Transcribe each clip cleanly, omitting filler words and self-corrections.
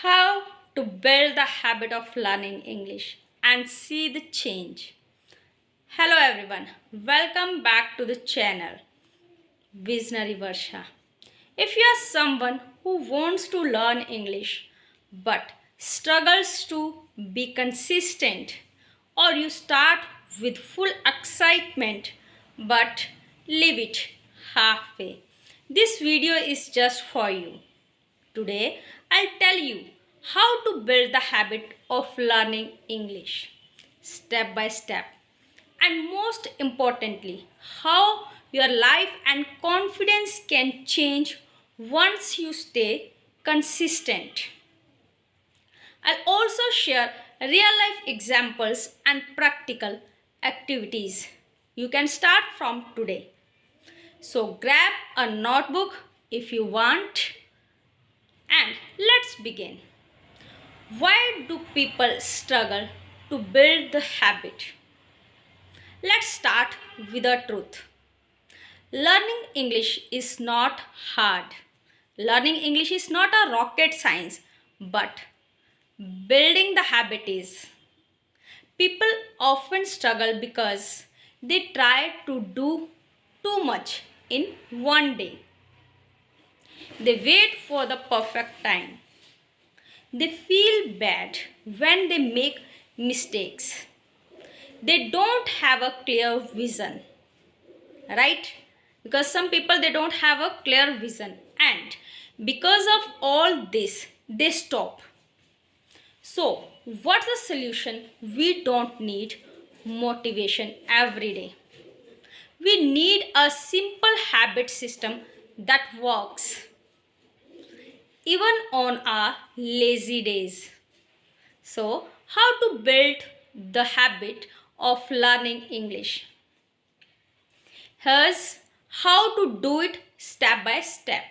How to build the habit of learning English and see the change. Hello everyone, welcome back to the channel Visionary Varsha. If you are someone who wants to learn English but struggles to be consistent, or you start with full excitement but leave it halfway, this video is just for you. Today, I'll tell you how to build the habit of learning English step by step, and most importantly, how your life and confidence can change once you stay consistent. I'll also share real life examples and practical activities you can start from today. So, grab a notebook if you want, and let's begin. Why do people struggle to build the habit? Let's start with the truth. Learning English is not hard. Learning English is not a rocket science, but building the habit is. People often struggle because they try to do too much in one day. They wait for the perfect time. They feel bad when they make mistakes. They don't have a clear vision, right? Because some people they don't have a clear vision, and because of all this they stop. So, what's the solution? We don't need motivation every day. We need a simple habit system that works even on our lazy days. So, how to build the habit of learning English? Here's how to do it step by step.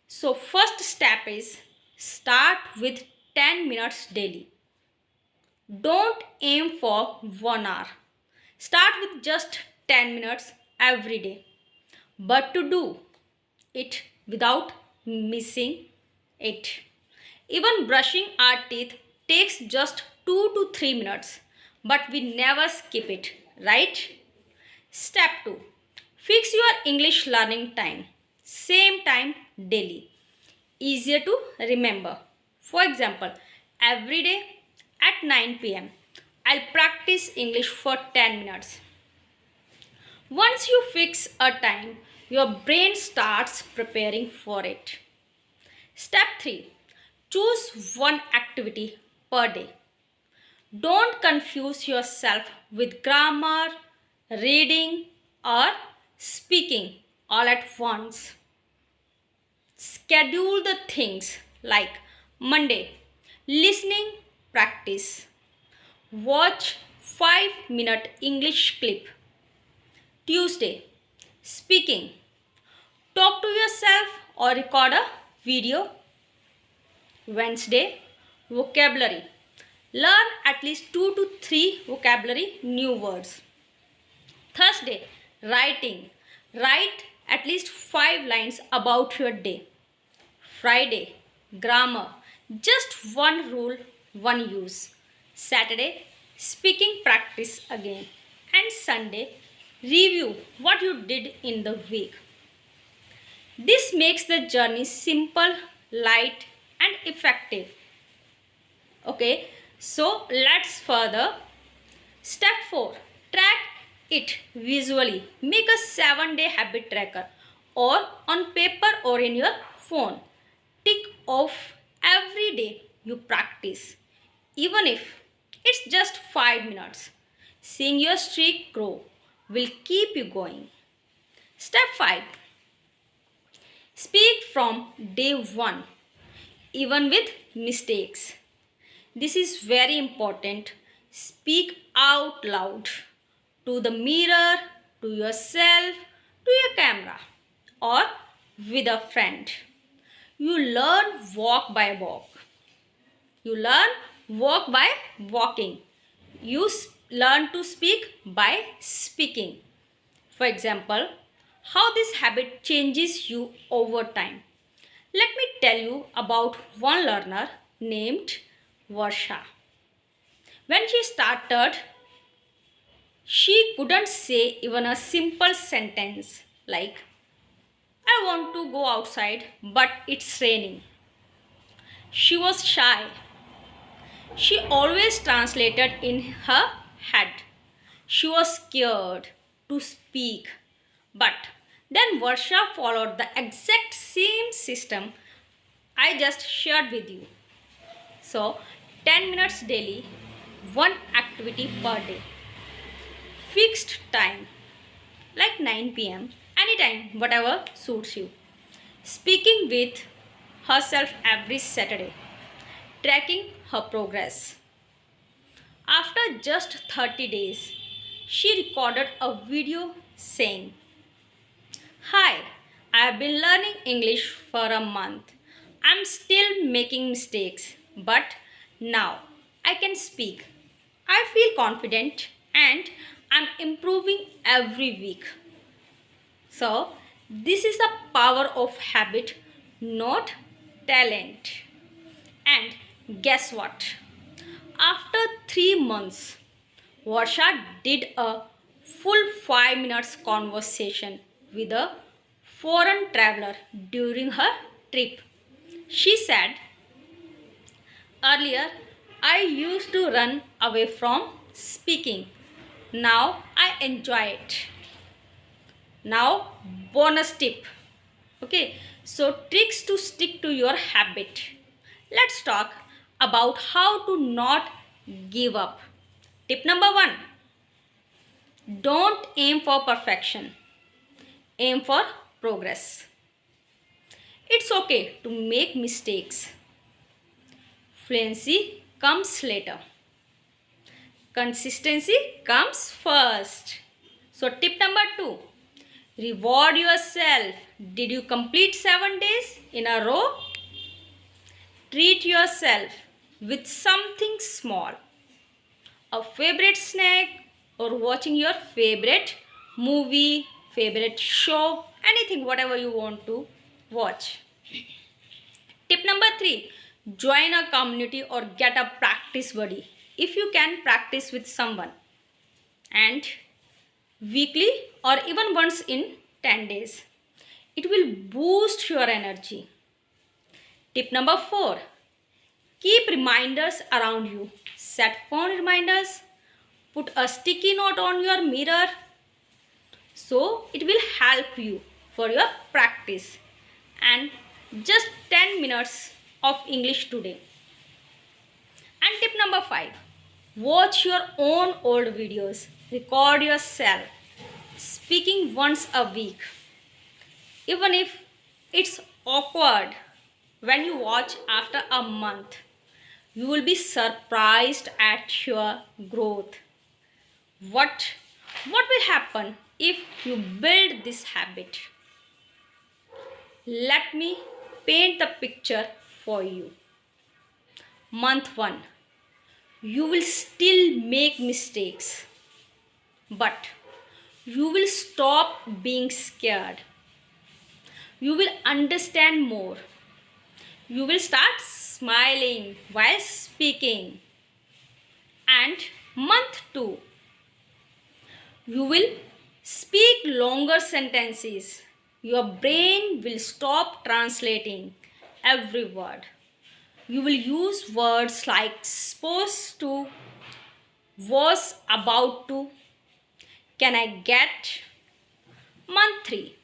So, first step is start with 10 minutes daily. Don't aim for 1 hour. Start with just 10 minutes every day. But to do it without missing it. Even brushing our teeth takes just 2 to 3 minutes, but we never skip it, right? Step 2. Fix your English learning time. Same time daily. Easier to remember. For example, every day at 9 pm, I'll practice English for 10 minutes. Once you fix a time, your brain starts preparing for it. Step 3. Choose one activity per day. Don't confuse yourself with grammar, reading, or speaking all at once. Schedule the things like Monday, listening practice. Watch 5-minute English clip. Tuesday, speaking. Talk to yourself or record a video. Wednesday, vocabulary. Learn at least 2 to 3 vocabulary new words. Thursday, writing. Write at least 5 lines about your day. Friday, grammar. Just one rule, one use. Saturday, speaking practice again. And Sunday, review what you did in the week. This makes the journey simple, light, and effective. Okay, so let's further. Step 4. Track it visually. Make a 7-day habit tracker or on paper or in your phone. Tick off every day you practice, even if it's just 5 minutes. Seeing your streak grow will keep you going. Step 5. Speak from day 1, even with mistakes. This is very important. Speak out loud to the mirror, to yourself, to your camera, or with a friend. You learn walk by walk. You learn walk by walking. You learn to speak by speaking. For example, how this habit changes you over time. Let me tell you about one learner named Varsha. When she started, she couldn't say even a simple sentence like, I want to go outside, but it's raining. She was shy. She always translated in her head. She was scared to speak. But then Varsha followed the exact same system I just shared with you. So, 10 minutes daily, one activity per day. Fixed time, like 9 p.m., anytime, whatever suits you. Speaking with herself every Saturday, tracking her progress. After just 30 days, she recorded a video saying, Hi, I have been learning English for a month. I'm still making mistakes, but now I can speak. I feel confident and I'm improving every week. So, this is the power of habit, not talent. And guess what? After 3 months, Varsha did a full 5 minutes conversation with a foreign traveler during her trip. She said, Earlier, I used to run away from speaking. Now I enjoy it. Now, bonus tip. Okay, so tricks to stick to your habit. Let's talk about how to not give up. Tip number one, don't aim for perfection, aim for progress. It's okay to make mistakes. Fluency comes later. Consistency comes first. So, tip number two, reward yourself. Did you complete 7 days in a row? Treat yourself with something small. A favorite snack or watching your favorite movie, favorite show, anything, whatever you want to watch. Tip number three, join a community or get a practice buddy if you can practice with someone, and weekly or even once in 10 days. It will boost your energy. Tip number four, keep reminders around you. Set phone reminders, put a sticky note on your mirror, so it will help you for your practice. And just 10 minutes of English today. And tip number five, watch your own old videos. Record yourself speaking once a week. Even if it's awkward when you watch after a month, you will be surprised at your growth. What will happen if you build this habit? Let me paint the picture for you. Month 1, you will still make mistakes, but you will stop being scared. You will understand more. You will start smiling while speaking. And month 2, you will speak longer sentences. Your brain will stop translating every word. You will use words like supposed to, was about to, can I get. Month 3,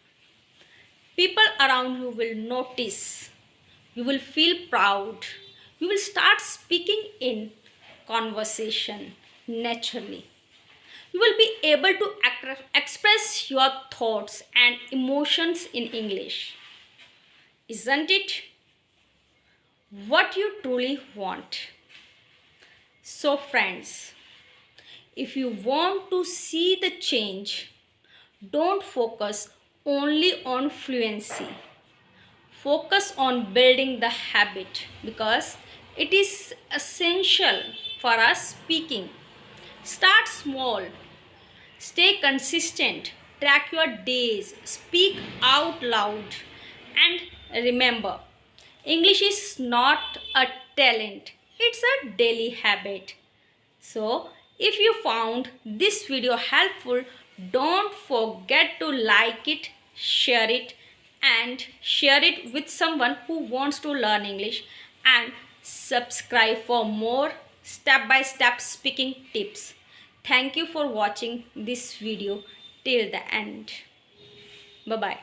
people around you will notice. You will feel proud. You will start speaking in conversation naturally. You will be able to express your thoughts and emotions in English. Isn't it what you truly want? So, friends, if you want to see the change, don't focus only on fluency. Focus on building the habit because it is essential for us speaking. Start small, stay consistent, track your days, speak out loud, and remember, English is not a talent, it's a daily habit. So, if you found this video helpful, don't forget to like it, and share it with someone who wants to learn English, and subscribe for more step-by-step speaking tips. Thank you for watching this video till the end. Bye bye.